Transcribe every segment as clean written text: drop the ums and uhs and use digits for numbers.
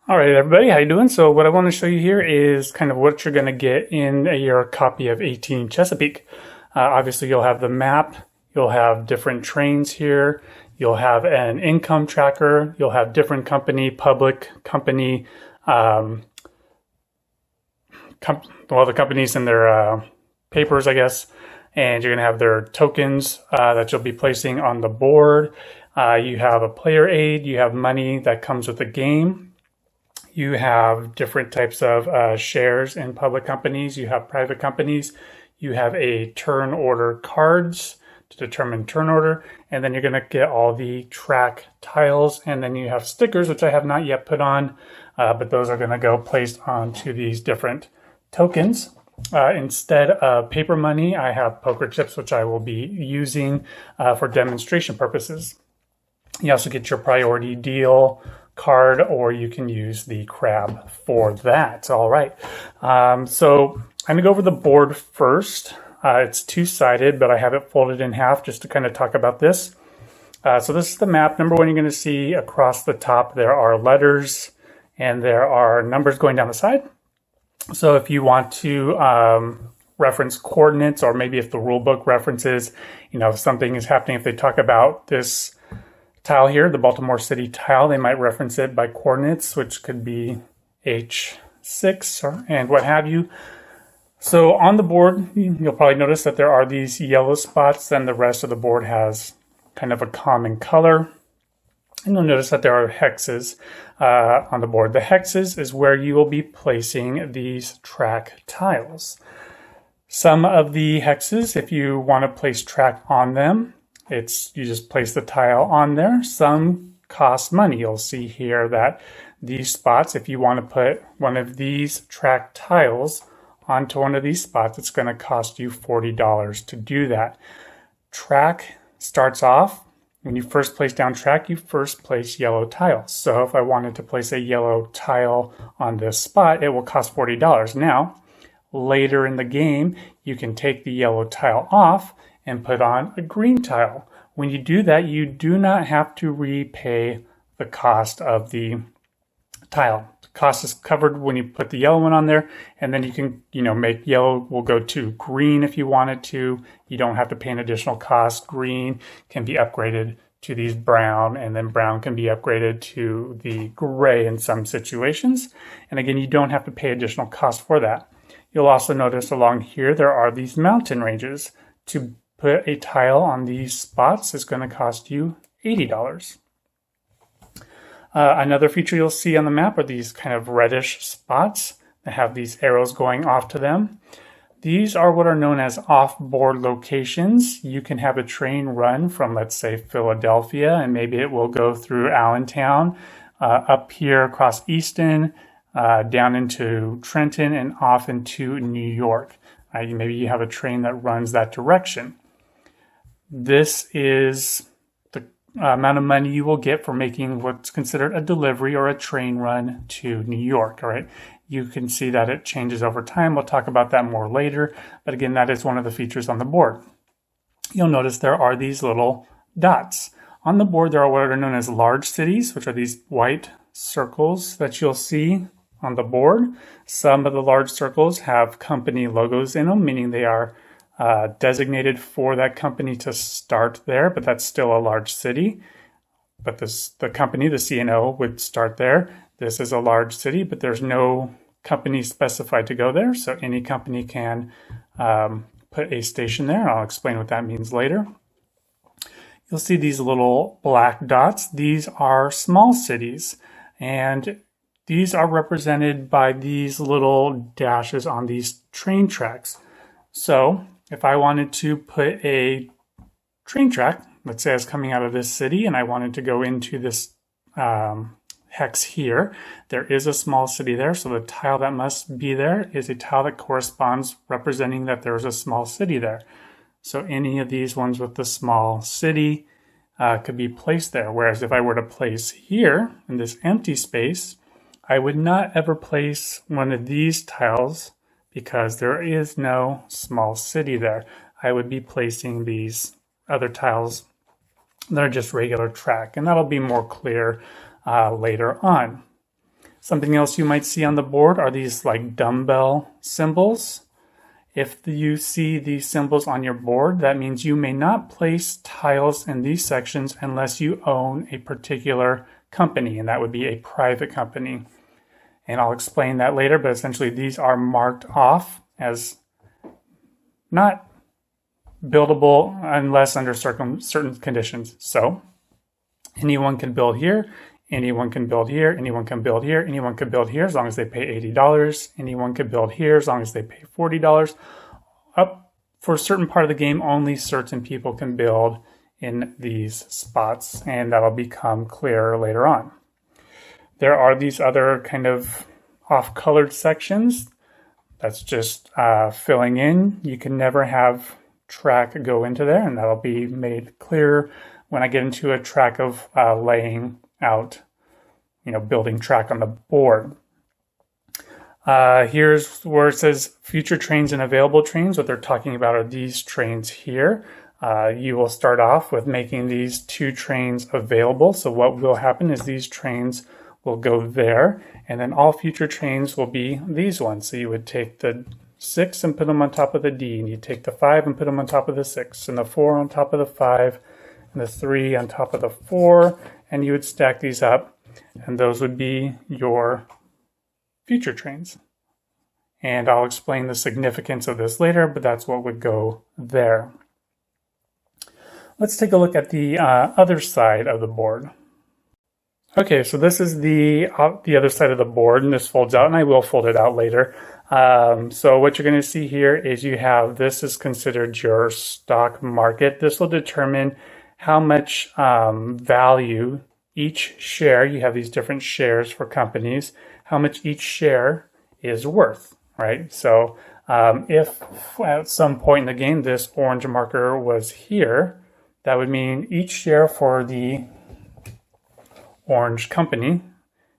All right, everybody, how you doing? So what I want to show you here is kind of what you're going to get in your copy of 18 Chesapeake. Obviously, you'll have the map, you'll have different trains here, you'll have an income tracker, you'll have different company, public company, the companies and their papers, I guess, and you're going to have their tokens that you'll be placing on the board. You have a player aid, you have money that comes with the game. You have different types of shares in public companies. You have private companies. You have a turn order cards to determine turn order. And then you're going to get all the track tiles. And then you have stickers, which I have not yet put on, but those are going to go placed onto these different tokens. Instead of paper money, I have poker chips, which I will be using for demonstration purposes. You also get your priority deal card, or you can use the crab for that. All right. So I'm going to go over the board first. It's two-sided, but I have it folded in half just to kind of talk about this. So this is the map. Number one, you're going to see across the top there are letters and there are numbers going down the side. So if you want to reference coordinates, or maybe if the rule book references, if something is happening, if they talk about this tile here, the Baltimore City tile, they might reference it by coordinates, which could be H6 and what have you. So on the board, you'll probably notice that there are these yellow spots, and the rest of the board has kind of a common color. And you'll notice that there are hexes on the board. The hexes is where you will be placing these track tiles. Some of the hexes, if you want to place track on them, you just place the tile on there. Some cost money. You'll see here that these spots, if you want to put one of these track tiles onto one of these spots, it's going to cost you $40 to do that. Track starts off, when you first place down track, you first place yellow tiles. So if I wanted to place a yellow tile on this spot, it will cost $40. Now, later in the game, you can take the yellow tile off and put on a green tile. When you do that, you do not have to repay the cost of the tile. The cost is covered when you put the yellow one on there, and then you can, make yellow will go to green if you wanted to. You don't have to pay an additional cost. Green can be upgraded to these brown, and then brown can be upgraded to the gray in some situations. And again, you don't have to pay additional cost for that. You'll also notice along here, there are these mountain ranges. To put a tile on these spots is going to cost you $80. Another feature you'll see on the map are these kind of reddish spots that have these arrows going off to them. These are what are known as off-board locations. You can have a train run from, let's say, Philadelphia, and maybe it will go through Allentown, up here across Easton, down into Trenton, and off into New York. Maybe you have a train that runs that direction. This is the amount of money you will get for making what's considered a delivery or a train run to New York. All right. You can see that it changes over time. We'll talk about that more later. But again, that is one of the features on the board. You'll notice there are these little dots. On the board, there are what are known as large cities, which are these white circles that you'll see on the board. Some of the large circles have company logos in them, meaning they are designated for that company to start there, but that's still a large city. But the company, the CNO, would start there. This is a large city, but there's no company specified to go there, so any company can put a station there. I'll explain what that means later. You'll see these little black dots. These are small cities, and these are represented by these little dashes on these train tracks. So if I wanted to put a train track, let's say I was coming out of this city and I wanted to go into this hex here, there is a small city there. So the tile that must be there is a tile that corresponds representing that there's a small city there. So any of these ones with the small city could be placed there. Whereas if I were to place here in this empty space, I would not ever place one of these tiles because there is no small city there. I would be placing these other tiles that are just regular track, and that'll be more clear later on. Something else you might see on the board are these like dumbbell symbols. If you see these symbols on your board, that means you may not place tiles in these sections unless you own a particular company, and that would be a private company. And I'll explain that later, but essentially these are marked off as not buildable unless under certain conditions. So anyone can build here, anyone can build here, anyone can build here, anyone can build here as long as they pay $80. Anyone can build here as long as they pay $40. Up for a certain part of the game, only certain people can build in these spots, and that'll become clearer later on. There are these other kind of off-colored sections. That's just filling in. You can never have track go into there, and that'll be made clear when I get into a track of laying out, building track on the board. Here's where it says future trains and available trains. What they're talking about are these trains here. You will start off with making these 2 trains available. So what will happen is these trains will go there, and then all future trains will be these ones. So you would take the 6 and put them on top of the D, and you take the 5 and put them on top of the 6, and the 4 on top of the 5, and the 3 on top of the 4, and you would stack these up, and those would be your future trains. And I'll explain the significance of this later, but that's what would go there. Let's take a look at the other side of the board. Okay, so this is the other side of the board, and this folds out, and I will fold it out later. So what you're going to see here is this is considered your stock market. This will determine how much value each share, you have these different shares for companies, how much each share is worth, right? So if at some point in the game this orange marker was here, that would mean each share for the orange company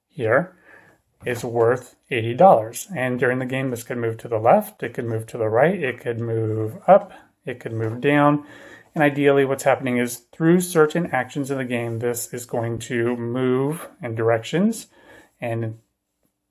here is worth $80. And during the game, this could move to the left, it could move to the right, it could move up, it could move down. And ideally what's happening is through certain actions in the game, this is going to move in directions, and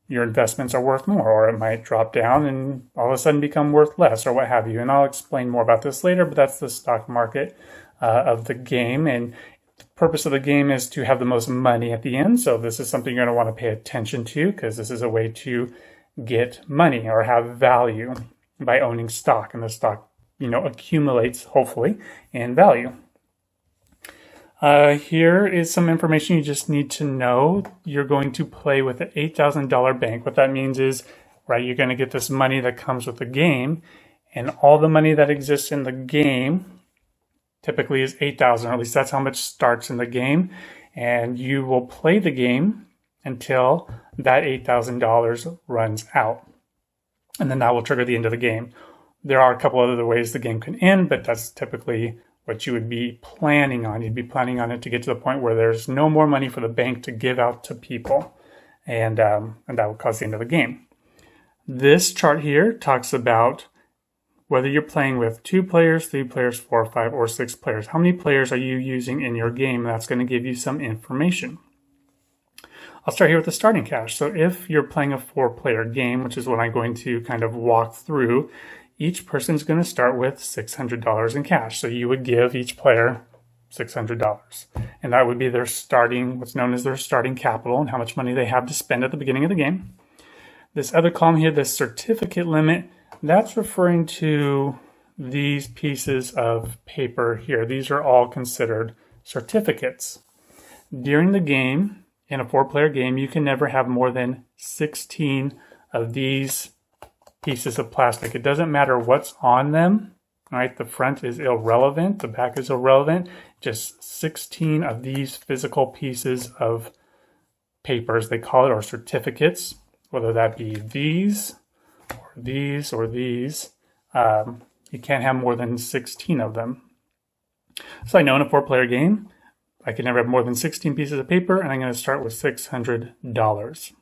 your investments are worth more, or it might drop down and all of a sudden become worth less, or what have you. And I'll explain more about this later, but that's the stock market of the game. And the purpose of the game is to have the most money at the end. So this is something you're going to want to pay attention to, because this is a way to get money or have value by owning stock. And the stock, accumulates, hopefully, in value. Here is some information you just need to know. You're going to play with an $8,000 bank. What that means is, right, you're going to get this money that comes with the game, and all the money that exists in the game typically is $8,000, or at least that's how much starts in the game. And you will play the game until that $8,000 runs out. And then that will trigger the end of the game. There are a couple other ways the game can end, but that's typically what you would be planning on. You'd be planning on it to get to the point where there's no more money for the bank to give out to people. And that will cause the end of the game. This chart here talks about whether you're playing with 2 players, 3 players, 4, 5, or 6 players. How many players are you using in your game? That's going to give you some information. I'll start here with the starting cash. So if you're playing a 4-player game, which is what I'm going to kind of walk through, each person's going to start with $600 in cash. So you would give each player $600. And that would be their what's known as their starting capital, and how much money they have to spend at the beginning of the game. This other column here, this certificate limit, that's referring to these pieces of paper here. These are all considered certificates. During the game, in a 4-player game, you can never have more than 16 of these pieces of plastic. It doesn't matter what's on them, right? The front is irrelevant, the back is irrelevant. Just 16 of these physical pieces of paper, as they call it, or certificates, whether that be these, or these, or these. You can't have more than 16 of them. So I know in a 4-player game, I can never have more than 16 pieces of paper, and I'm going to start with $600.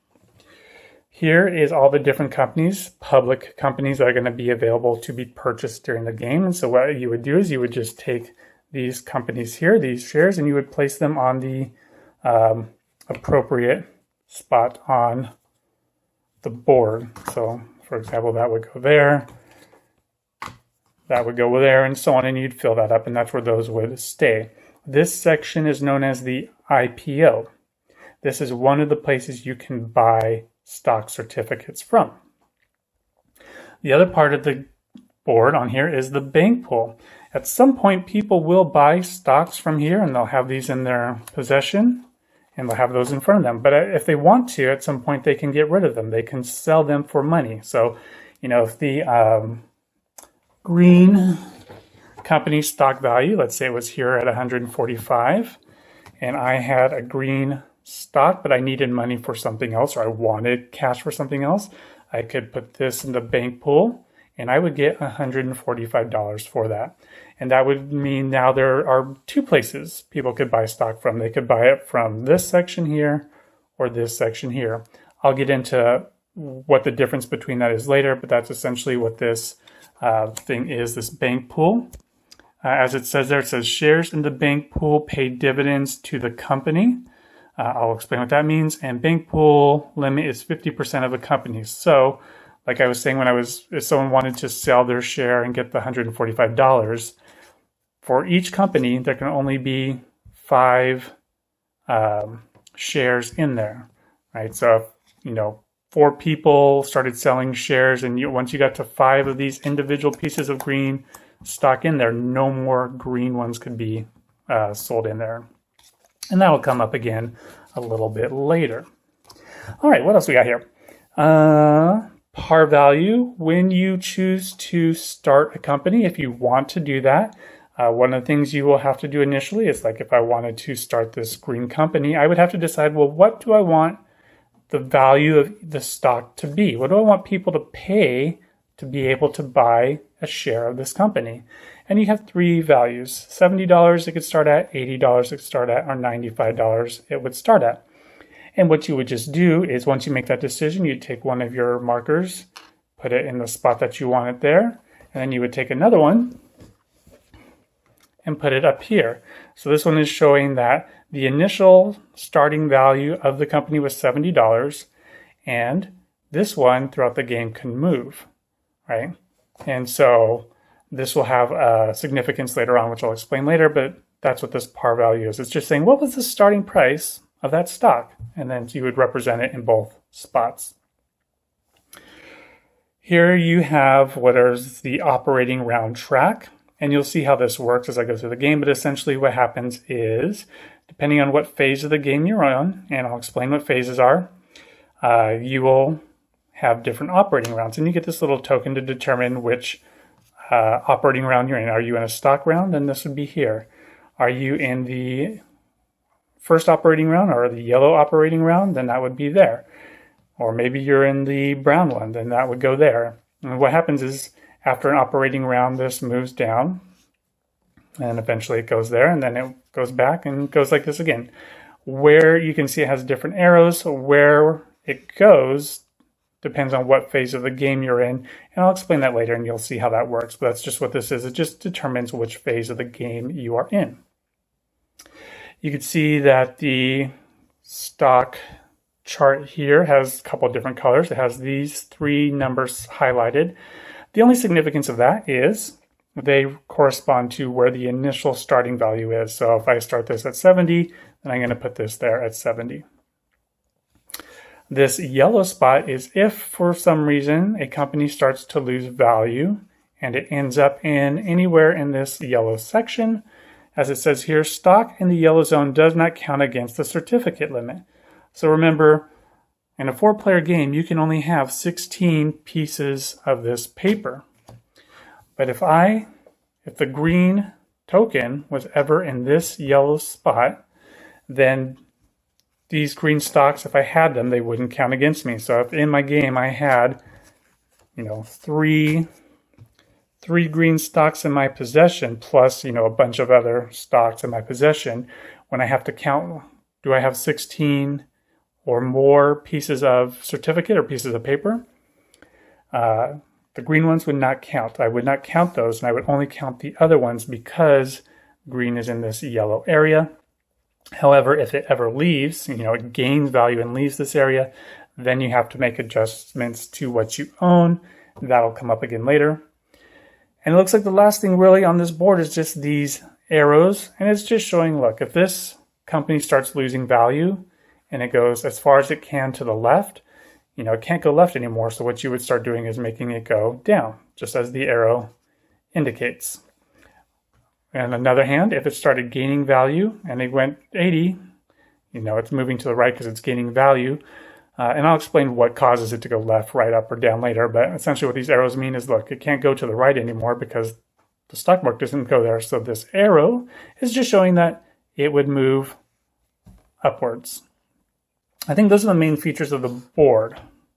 Here is all the different companies, public companies, that are going to be available to be purchased during the game. And so what you would do is you would just take these companies here, these shares, and you would place them on the appropriate spot on the board. So for example, that would go there, that would go there, and so on, and you'd fill that up, and that's where those would stay. This section is known as the IPO. This is one of the places you can buy stock certificates from. The other part of the board on here is the bank pool. At some point, people will buy stocks from here, and they'll have these in their possession, and they'll have those in front of them. But if they want to, at some point, they can get rid of them. They can sell them for money. So, if the green company stock value, let's say it was here at 145, and I had a green stock, but I needed money for something else, or I wanted cash for something else, I could put this in the bank pool, and I would get $145 for that. And that would mean now there are two places people could buy stock from. They could buy it from this section here or this section here. I'll get into what the difference between that is later, but that's essentially what this thing is, this bank pool. As it says there, it says shares in the bank pool pay dividends to the company. I'll explain what that means. And bank pool limit is 50% of a company. So, like I was saying, if someone wanted to sell their share and get the $145, for each company, there can only be 5 shares in there, right? So, if, 4 people started selling shares, and once you got to 5 of these individual pieces of green stock in there, no more green ones could be sold in there. And that will come up again a little bit later. All right, what else we got here? Par value. When you choose to start a company, if you want to do that, one of the things you will have to do initially is, like, if I wanted to start this green company, I would have to decide, well, what do I want the value of the stock to be? What do I want people to pay to be able to buy a share of this company? And you have 3 values. $70 it could start at, $80 it could start at, or $95 it would start at. And what you would just do is, once you make that decision, you'd take one of your markers, put it in the spot that you want it there, and then you would take another one and put it up here. So this one is showing that the initial starting value of the company was $70, and this one throughout the game can move, right? And so this will have significance later on, which I'll explain later, but that's what this par value is. It's just saying, what was the starting price of that stock? And then you would represent it in both spots. Here you have what is the operating round track, and you'll see how this works as I go through the game, but essentially what happens is, depending on what phase of the game you're on, and I'll explain what phases are, you will have different operating rounds, and you get this little token to determine which operating round you're in. Are you in a stock round? Then this would be here. Are you in the first operating round or the yellow operating round? Then that would be there. Or maybe you're in the brown one, then that would go there. And what happens is, after an operating round, this moves down, and eventually it goes there, and then it goes back and goes like this again. Where you can see it has different arrows, so where it goes depends on what phase of the game you're in, and I'll explain that later and you'll see how that works. But that's just what this is. It just determines which phase of the game you are in. You can see that the stock chart here has a couple of different colors. It has these 3 numbers highlighted. The only significance of that is they correspond to where the initial starting value is. So if I start this at 70, then I'm going to put this there at 70. This yellow spot is if for some reason a company starts to lose value and it ends up in anywhere in this yellow section. As it says here, stock in the yellow zone does not count against the certificate limit. So remember, in a 4-player game, you can only have 16 pieces of this paper. But if the green token was ever in this yellow spot, then these green stocks, if I had them, they wouldn't count against me. So if in my game I had, three green stocks in my possession, plus, a bunch of other stocks in my possession, when I have to count, do I have 16 or more pieces of certificate or pieces of paper? The green ones would not count. I would not count those, and I would only count the other ones because green is in this yellow area. However, if it ever leaves, it gains value and leaves this area, then you have to make adjustments to what you own. That'll come up again later. And it looks like the last thing really on this board is just these arrows. And it's just showing, look, if this company starts losing value and it goes as far as it can to the left, it can't go left anymore. So what you would start doing is making it go down, just as the arrow indicates. And on the other hand, if it started gaining value and it went 80, it's moving to the right because it's gaining value. And I'll explain what causes it to go left, right, up, or down later. But essentially what these arrows mean is, look, it can't go to the right anymore because the stock market doesn't go there. So this arrow is just showing that it would move upwards. I think those are the main features of the board.